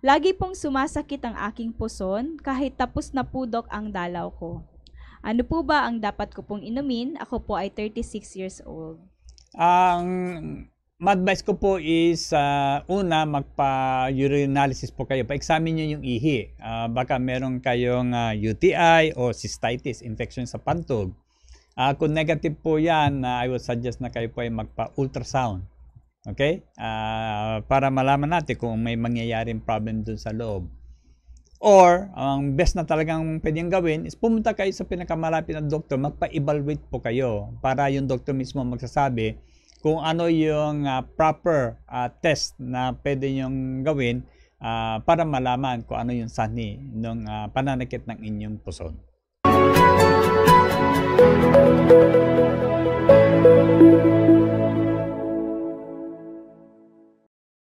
Lagi pong sumasakit ang aking puson kahit tapos na po dok ang dalaw ko. Ano po ba ang dapat ko pong inumin? Ako po ay 36 years old. Ang ma-advise ko po is una magpa-urinalysis po kayo. Pa-examine nyo yung ihi. Baka meron kayong UTI o cystitis, infection sa pantog. Kung negative po yan, I would suggest na kayo po ay magpa-ultrasound. Okay? Para malaman natin kung may mangyayaring problem dun sa loob. Or, ang best na talagang pwedeng gawin is pumunta kayo sa pinakamalapit na doktor, magpa-evaluate po kayo para yung doktor mismo magsasabi kung ano yung proper test na pwede nyong gawin para malaman kung ano yung sanhi ng pananakit ng inyong puson.